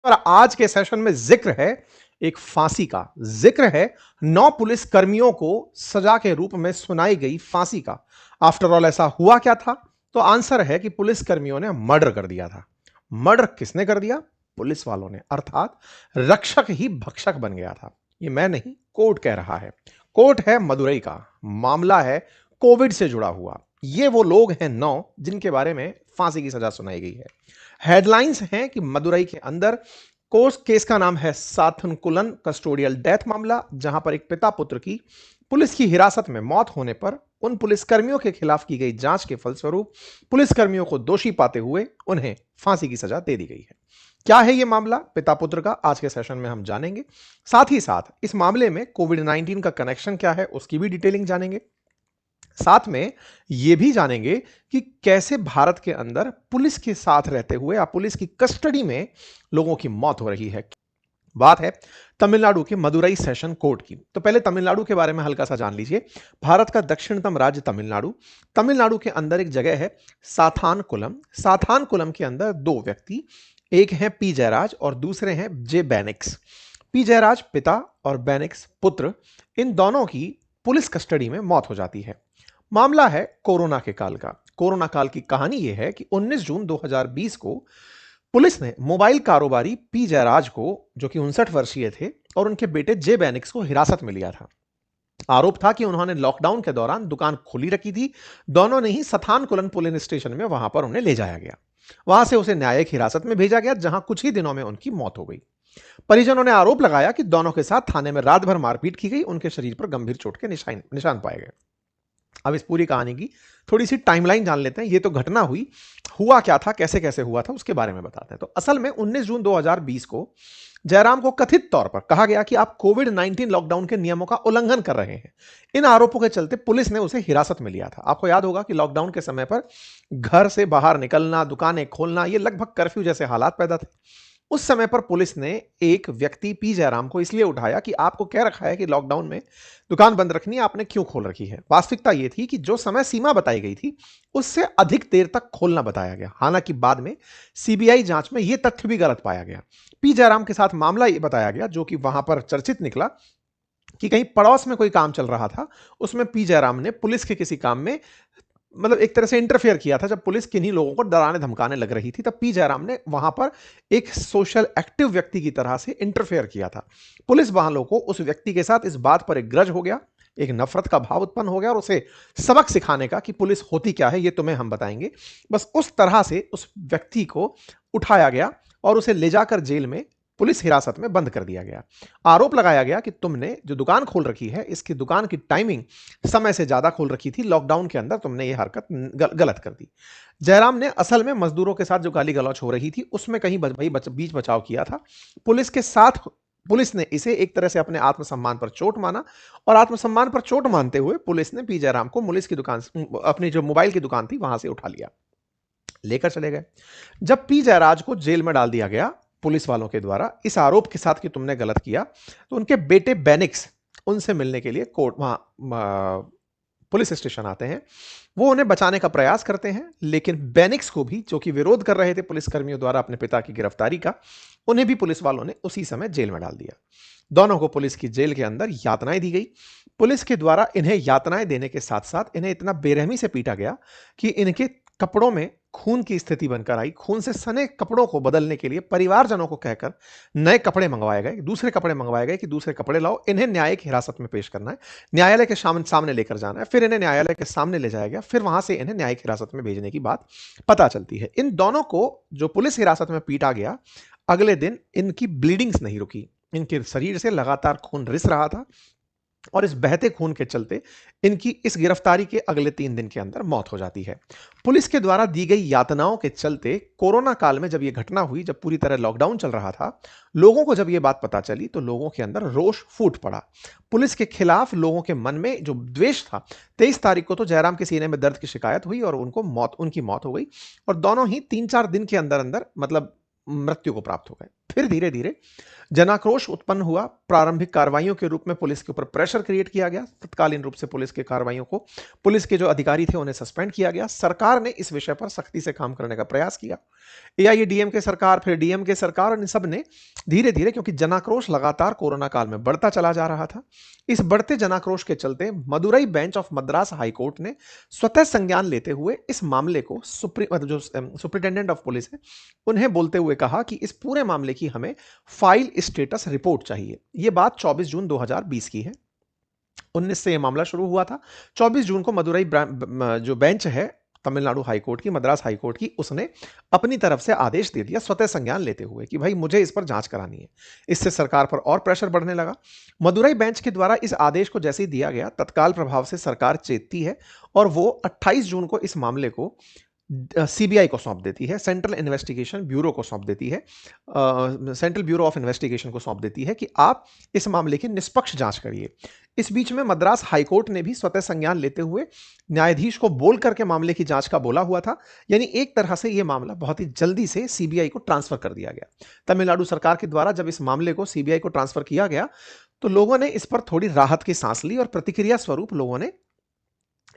और आज के सेशन में जिक्र है एक फांसी का। जिक्र है 9 पुलिस कर्मियों को सजा के रूप में सुनाई गई फांसी का। आफ्टर ऑल ऐसा हुआ क्या था? तो आंसर है कि पुलिस कर्मियों ने मर्डर कर दिया था। मर्डर किसने कर दिया? पुलिस वालों ने, अर्थात रक्षक ही भक्षक बन गया था। ये मैं नहीं, कोर्ट कह रहा है। कोर्ट है मदुरई का। मामला है कोविड से जुड़ा हुआ। ये वो लोग हैं 9 जिनके बारे में फांसी की सजा सुनाई गई है। हेडलाइंस हैं कि मदुरई के अंदर कोर्स केस का नाम है साथनकुलन कस्टोडियल डेथ मामला, जहां पर एक पिता पुत्र की पुलिस की हिरासत में मौत होने पर उन पुलिसकर्मियों के खिलाफ की गई जांच के फलस्वरूप पुलिसकर्मियों को दोषी पाते हुए उन्हें फांसी की सजा दे दी गई है। क्या है यह मामला पिता पुत्र का, आज के सेशन में हम जानेंगे। साथ ही साथ इस मामले में कोविड-19 का कनेक्शन क्या है उसकी भी डिटेलिंग जानेंगे। साथ में यह भी जानेंगे कि कैसे भारत के अंदर पुलिस के साथ रहते हुए या पुलिस की कस्टडी में लोगों की मौत हो रही है। बात है तमिलनाडु के मदुरई सेशन कोर्ट की। तो पहले तमिलनाडु के बारे में हल्का सा जान लीजिए। भारत का दक्षिणतम राज्य तमिलनाडु। तमिलनाडु के अंदर एक जगह है साथानकुलम। साथानकुलम के अंदर दो व्यक्ति, एक है पी जयराज और दूसरे हैं जे बेनिक्स। पी जयराज पिता और बेनिक्स पुत्र, इन दोनों की पुलिस कस्टडी में मौत हो जाती है। मामला है कोरोना के काल का। कोरोना काल की कहानी यह है कि 19 जून 2020 को पुलिस ने मोबाइल कारोबारी पी जयराज को, जो कि 59 वर्षीय थे, और उनके बेटे जे बेनिक्स को हिरासत में लिया था। आरोप था कि उन्होंने लॉकडाउन के दौरान दुकान खुली रखी थी। दोनों ने ही सथानकुलन पुलिस स्टेशन में वहां पर उन्हें ले जाया गया। वहां से उसे न्यायिक हिरासत में भेजा गया, जहां कुछ ही दिनों में उनकी मौत हो गई। परिजनों ने आरोप लगाया कि दोनों के साथ थाने में रात भर मारपीट की गई। उनके शरीर पर गंभीर चोट के निशान पाए गए। अब इस पूरी कहानी की थोड़ी सी टाइमलाइन जान लेते हैं। ये तो घटना हुई, हुआ क्या था, कैसे कैसे हुआ था, उसके बारे में बताते हैं। तो असल में 19 जून 2020 को जयराम को कथित तौर पर कहा गया कि आप कोविड-19 लॉकडाउन के नियमों का उल्लंघन कर रहे हैं। इन आरोपों के चलते पुलिस ने उसे हिरासत में लिया था। आपको याद होगा कि लॉकडाउन के समय पर घर से बाहर निकलना, दुकानें खोलना, ये लगभग कर्फ्यू जैसे हालात पैदा थे। उस समय पर पुलिस ने एक व्यक्ति पी जयराम को इसलिए उठाया कि आपको कह रखा है कि लॉकडाउन में दुकान बंद रखनी है, आपने क्यों खोल रखी है। वास्तविकता यह थी कि जो समय सीमा बताई गई थी उससे अधिक देर तक खोलना बताया गया। हालांकि बाद में सीबीआई जांच में यह तथ्य भी गलत पाया गया। पी जयराम के साथ मामला यह बताया गया, जो कि वहां पर चर्चित निकला, कि कहीं पड़ोस में कोई काम चल रहा था, उसमें पी जयराम ने पुलिस के किसी काम में मतलब एक तरह से इंटरफेयर किया था। जब पुलिस किन्हीं लोगों को डराने धमकाने लग रही थी, तब पी जयराम ने वहां पर एक सोशल एक्टिव व्यक्ति की तरह से इंटरफेयर किया था। पुलिस वालों को उस व्यक्ति के साथ इस बात पर एक ग्रज हो गया, एक नफरत का भाव उत्पन्न हो गया, और उसे सबक सिखाने का कि पुलिस होती क्या है ये तुम्हें हम बताएंगे। बस उस तरह से उस व्यक्ति को उठाया गया और उसे ले जाकर जेल में पुलिस हिरासत में बंद कर दिया गया। आरोप लगाया गया कि तुमने जो दुकान खोल रखी है, इसकी दुकान की टाइमिंग समय से ज्यादा खोल रखी थी, लॉकडाउन के अंदर तुमने ये हरकत गलत कर दी। जयराम ने असल में मजदूरों के साथ जो गाली गलौच हो रही थी उसमें कहीं बीच बचाव किया था। पुलिस के साथ पुलिस ने इसे एक तरह से अपने आत्मसम्मान पर चोट माना, और आत्मसम्मान पर चोट मानते हुए पुलिस ने पी जयराम को पुलिस की दुकान, अपनी जो मोबाइल की दुकान थी, वहां से उठा लिया, लेकर चले गए। जब पी जयराज को जेल में डाल दिया गया पुलिस वालों के द्वारा इस आरोप के साथ कि तुमने गलत किया, तो उनके बेटे बेनिक्स उनसे मिलने के लिए कोर्ट वहां पुलिस स्टेशन आते हैं। वो उन्हें बचाने का प्रयास करते हैं, लेकिन बेनिक्स को भी, जो कि विरोध कर रहे थे पुलिसकर्मियों द्वारा अपने पिता की गिरफ्तारी का, उन्हें भी पुलिस वालों ने उसी समय जेल में डाल दिया। दोनों को पुलिस की जेल के अंदर यातनाएं दी गई। पुलिस के द्वारा इन्हें यातनाएं देने के साथ साथ इन्हें इतना बेरहमी से पीटा गया कि इनके कपड़ों में खून की स्थिति बनकर आई। खून से सने कपड़ों को बदलने के लिए परिवारजनों को कहकर नए कपड़े मंगवाए गए, दूसरे कपड़े मंगवाए गए कि दूसरे कपड़े लाओ, इन्हें न्यायिक हिरासत में पेश करना है, न्यायालय के सामने लेकर जाना है। फिर इन्हें न्यायालय के सामने ले जाया गया, फिर वहां से इन्हें न्यायिक हिरासत में भेजने की बात पता चलती है। इन दोनों को जो पुलिस हिरासत में पीटा गया, अगले दिन इनकी ब्लीडिंग्स नहीं रुकी, इनके शरीर से लगातार खून रिस रहा था, और इस बहते खून के चलते इनकी इस गिरफ्तारी के अगले 3 दिन के अंदर मौत हो जाती है। पुलिस के द्वारा दी गई यातनाओं के चलते कोरोना काल में जब यह घटना हुई, जब पूरी तरह लॉकडाउन चल रहा था, लोगों को जब यह बात पता चली तो लोगों के अंदर रोष फूट पड़ा। पुलिस के खिलाफ लोगों के मन में जो द्वेष था, 23 तारीख को तो जयराम के सीने में दर्द की शिकायत हुई और उनकी मौत हो गई, और दोनों ही 3-4 दिन के अंदर अंदर मतलब मृत्यु को प्राप्त हो गए। फिर धीरे धीरे जनाक्रोश उत्पन्न हुआ। प्रारंभिक कार्रवाइयों के रूप में पुलिस के ऊपर प्रेशर क्रिएट किया गया। तत्कालीन रूप से पुलिस के कार्रवाइयों को, पुलिस के जो अधिकारी थे उन्हें सस्पेंड किया गया। सरकार ने इस विषय पर सख्ती से काम करने का प्रयास किया। एआईएडीएमके सरकार, फिर डीएमके सरकार, और इन सब ने धीरे धीरे, क्योंकि जनाक्रोश लगातार कोरोना काल में बढ़ता चला जा रहा था, इस बढ़ते जनाक्रोश के चलते Madurai bench of Madras high court ने स्वतः संज्ञान लेते हुए इस मामले को जो सुप्रिंटेंडेंट ऑफ पुलिस है उन्हें बोलते हुए कहा कि इस पूरे मामले की हमें फाइल स्टेटस रिपोर्ट चाहिए। यह बात 24 जून 2020 की है। 19 से यह मामला शुरू हुआ था। 24 जून को मदुरई जो बेंच है तमिलनाडु हाई कोर्ट की, मद्रास हाई कोर्ट की, उसने अपनी तरफ से आदेश दे दिया स्वतः संज्ञान लेते हुए कि भाई मुझे इस पर जांच करानी है। इससे सरकार पर और प्रेशर बढ़ने लगा। मदुरई बेंच के द्वारा इस आदेश को जैसे ही दिया गया, तत्काल प्रभाव से सरकार चेतती है और वो 28 जून को इस मामले को सीबीआई को सौंप देती है, सेंट्रल इन्वेस्टिगेशन ब्यूरो को सौंप देती है, सेंट्रल ब्यूरो ऑफ इन्वेस्टिगेशन को सौंप देती है कि आप इस मामले की निष्पक्ष जांच करिए। इस बीच में मद्रास हाईकोर्ट ने भी स्वतः संज्ञान लेते हुए न्यायाधीश को बोल करके मामले की जांच का बोला हुआ था। यानी एक तरह से यह मामला बहुत ही जल्दी से सीबीआई को ट्रांसफर कर दिया गया। तमिलनाडु सरकार के द्वारा जब इस मामले को सीबीआई को ट्रांसफर किया गया तो लोगों ने इस पर थोड़ी राहत की सांस ली और प्रतिक्रिया स्वरूप लोगों ने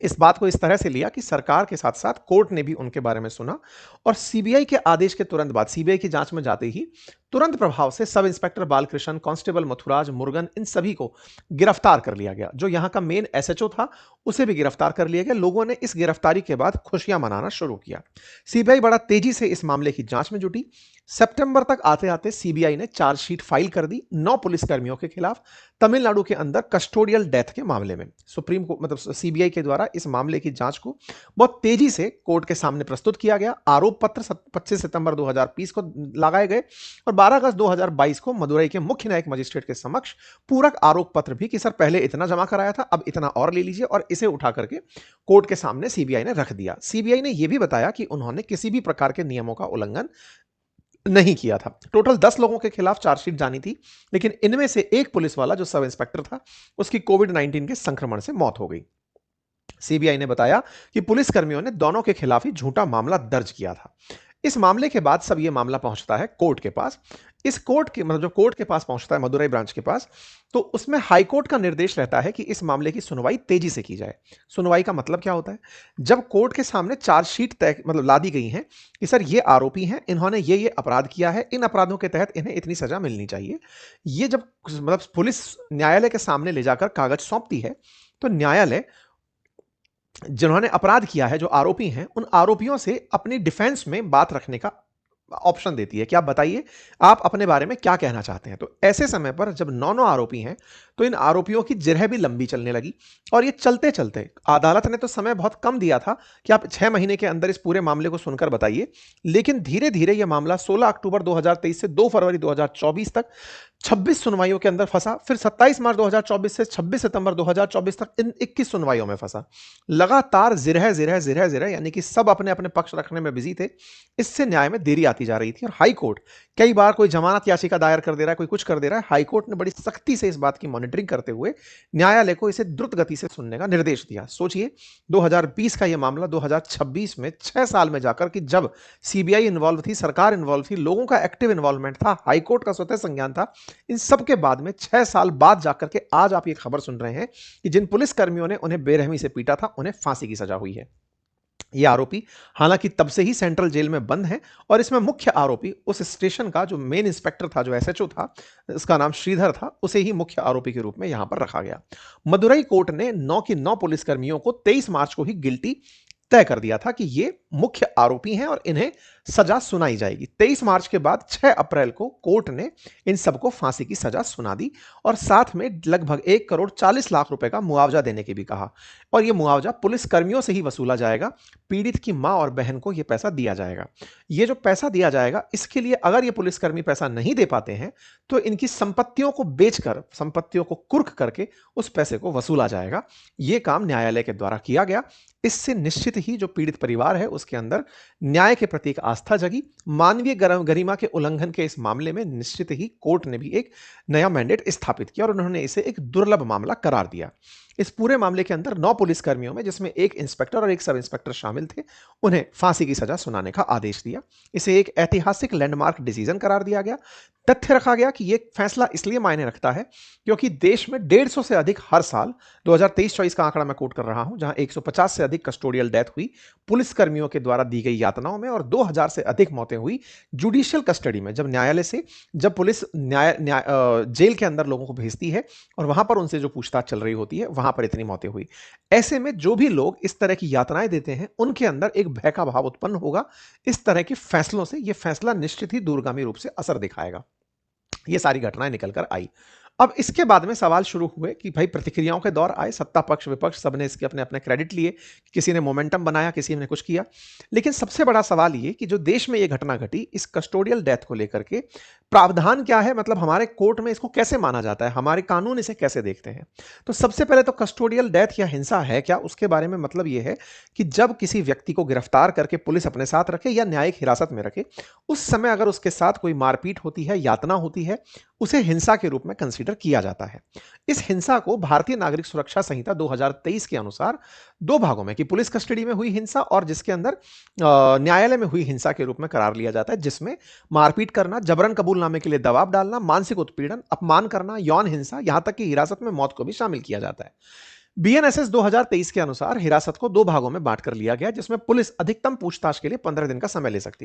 इस बात को इस तरह से लिया कि सरकार के साथ साथ कोर्ट ने भी उनके बारे में सुना और सीबीआई के आदेश के तुरंत बाद, सीबीआई की जांच में जाते ही तुरंत प्रभाव से sub inspector Balkrishna, constable मथुराज, Murugan, इन सभी को गिरफ्तार कर लिया गया। जो यहां का मेन एसएचओ था उसे भी गिरफ्तार कर लिया गया। लोगों ने इस गिरफ्तारी के बाद खुशियां मनाना शुरू किया। सीबीआई बड़ा तेजी से इस मामले की जांच में जुटी। सितंबर तक आते आते सीबीआई ने चार्जशीट फाइल कर दी 9 पुलिसकर्मियों के खिलाफ तमिलनाडु के अंदर कस्टोडियल डेथ के मामले में। सुप्रीम कोर्ट मतलब सीबीआई के द्वारा इस मामले की जांच को बहुत तेजी से कोर्ट के सामने प्रस्तुत किया गया। आरोप पत्र 25 सितंबर 2020 को लगाए गए और 12 अगस्त 2022 को मदुरई के मुख्य न्यायिक मजिस्ट्रेट के समक्ष पूरक आरोप पत्र भी कि सर पहले इतना जमा कराया था, अब इतना और ले लीजिए, और इसे उठा करके कोर्ट के सामने सीबीआई ने रख दिया। सीबीआई ने यह भी बताया कि उन्होंने किसी भी प्रकार के नियमों का उल्लंघन नहीं किया था। टोटल 10 लोगों के खिलाफ चार्जशीट जानी थी, लेकिन इनमें से एक पुलिस वाला जो सब इंस्पेक्टर था उसकी कोविड-19 के संक्रमण से मौत हो गई। सीबीआई ने बताया कि पुलिसकर्मियों ने दोनों के खिलाफ ही झूठा मामला दर्ज किया था। इस मामले के बाद सब ये मामला पहुंचता है कोर्ट के पास। इस कोर्ट के मतलब जो कोर्ट के पास पहुंचता है मदुरई ब्रांच के पास, तो उसमें हाई कोर्ट का निर्देश रहता है कि इस मामले की सुनवाई तेजी से की जाए। सुनवाई का मतलब क्या होता है? जब कोर्ट के सामने चार्जशीट तय मतलब ला दी गई है कि सर ये आरोपी हैं, इन्होंने ये अपराध किया है, इन अपराधों के तहत इन्हें इतनी सजा मिलनी चाहिए, ये जब मतलब पुलिस न्यायालय के सामने ले जाकर कागज सौंपती है तो न्यायालय जिन्होंने अपराध किया है, जो आरोपी हैं, उन आरोपियों से अपनी डिफेंस में बात रखने का ऑप्शन देती है कि आप बताइए आप अपने बारे में क्या कहना चाहते हैं। तो ऐसे समय पर जब 9 आरोपी हैं तो इन आरोपियों की जिरह भी लंबी चलने लगी और ये चलते चलते अदालत ने तो समय बहुत कम दिया था कि आप 6 महीने के अंदर इस पूरे मामले को सुनकर बताइए, लेकिन धीरे धीरे यह मामला 16 अक्टूबर 2023 से 2 फरवरी 2024 तक 26 सुनवाइयों के अंदर फंसा। फिर 27 मार्च 2024 से 26 सितंबर 2024 तक इन 21 सुनवाइयों में फंसा। लगातार जिरह यानी कि सब अपने अपने पक्ष रखने में बिजी थे। इससे न्याय में देरी आती जा रही थी और हाई कोर्ट कई बार कोई जमानत याचिका दायर कर दे रहा है, कोई कुछ कर दे रहा है। हाई कोर्ट ने बड़ी सख्ती से इस बात की मॉनिटरिंग करते हुए न्यायालय को इसे द्रुत गति से सुनने का निर्देश दिया। सोचिए 2020 का यह मामला 2026 में 6 साल में जाकर कि जब सीबीआई इन्वॉल्व थी, सरकार इन्वॉल्व थी, लोगों का एक्टिव इन्वॉल्वमेंट था, हाईकोर्ट का स्वतः संज्ञान था, इन सब के बाद में 6 साल बाद जाकर के आज आप ये खबर सुन रहे हैं कि जिन पुलिसकर्मियों ने उन्हें बेरहमी से पीटा था उन्हें फांसी की सजा हुई है। ये आरोपी हालांकि तब से ही सेंट्रल जेल में बंद है और इसमें मुख्य आरोपी उस स्टेशन का जो मेन इंस्पेक्टर था, जो एसएचओ था, इसका नाम श्रीधर था, उसे ही मुख्य आरोपी के रूप में यहां पर रखा गया। मदुरई कोर्ट ने 9 की 9 पुलिसकर्मियों को 23 मार्च को ही गिल्टी तय कर दिया था कि ये मुख्य आरोपी हैं और इन्हें सजा सुनाई जाएगी। 23 मार्च के बाद 6 अप्रैल को कोर्ट ने इन सबको फांसी की सजा सुना दी और साथ में लगभग 1 करोड़ 40 लाख रुपए का मुआवजा देने की भी कहा। और यह मुआवजा पुलिस कर्मियों से ही वसूला जाएगा। पीड़ित की मां और बहन को यह पैसा दिया जाएगा। ये जो पैसा दिया जाएगा, इसके लिए अगर ये पुलिसकर्मी पैसा नहीं दे पाते हैं तो इनकी संपत्तियों को बेचकर, संपत्तियों को कुर्क करके उस पैसे को वसूला जाएगा। यह काम न्यायालय के द्वारा किया गया। इससे निश्चित ही जो पीड़ित परिवार है उसके अंदर न्याय के प्रति एक आस्था जगी। मानवीय गरिमा के उल्लंघन के इस मामले में निश्चित ही कोर्ट ने भी एक नया मैंडेट स्थापित किया और उन्होंने इसे एक दुर्लभ मामला करार दिया। इस पूरे मामले के अंदर 9 पुलिसकर्मियों में, जिसमें एक इंस्पेक्टर और एक सब इंस्पेक्टर शामिल थे, उन्हें फांसी की सजा सुनाने का आदेश दिया। इसे एक ऐतिहासिक लैंडमार्क डिसीजन करार दिया गया। तथ्य रखा गया कि यह फैसला इसलिए मायने रखता है क्योंकि देश में 150 से अधिक हर साल, 2023-24 का आंकड़ा मैं कोट कर रहा हूं, जहां 150 से अधिक कस्टोडियल डेथ हुई पुलिसकर्मियों के द्वारा दी गई यातनाओं में, और 2000 से अधिक मौतें हुई जुडिशियल कस्टडी में, जब पुलिस जेल के अंदर लोगों को भेजती है और वहां पर उनसे जो पूछताछ चल रही होती है, वहां पर इतनी मौतें हुई। ऐसे में जो भी लोग इस तरह की यातनाएं देते हैं, उनके अंदर एक भय का भाव उत्पन्न होगा। इस तरह के फैसलों से यह फैसला निश्चित ही दूरगामी रूप से असर दिखाएगा। ये सारी घटनाएं निकलकर आई। अब इसके बाद में सवाल शुरू हुए कि भाई प्रतिक्रियाओं के दौर आए, सत्ता पक्ष विपक्ष सबने इसके अपने अपने क्रेडिट लिए, किसी ने मोमेंटम बनाया, किसी ने कुछ किया। लेकिन सबसे बड़ा सवाल ये कि जो देश में ये घटना घटी, इस कस्टोडियल डेथ को लेकर के प्रावधान क्या है, मतलब हमारे कोर्ट में इसको कैसे माना जाता है, हमारे कानून इसे कैसे देखते हैं। तो सबसे पहले तो कस्टोडियल डेथ या हिंसा है क्या, उसके बारे में मतलब यह है कि जब किसी व्यक्ति को गिरफ्तार करके पुलिस अपने साथ रखे या न्यायिक हिरासत में रखे, उस समय अगर उसके साथ कोई मारपीट होती है, यातना होती है, उसे हिंसा के रूप में कंसीडर किया जाता है। इस हिंसा को भारतीय नागरिक सुरक्षा संहिता 2023 के अनुसार 2 भागों में, कि पुलिस कस्टडी में हुई हिंसा और जिसके अंदर न्यायालय में हुई हिंसा के रूप में करार लिया जाता है, जिसमें मारपीट करना, जबरन कबूलनामे के लिए दबाव डालना, मानसिक उत्पीड़न, अपमान करना, यौन हिंसा, यहां तक कि हिरासत में मौत को भी शामिल किया जाता है। बीएनएसएस 2023 के अनुसार हिरासत को 2 भागों में बांट कर लिया गया, जिसमें पुलिस अधिकतम पूछताछ के लिए 15 दिन का समय ले सकती है।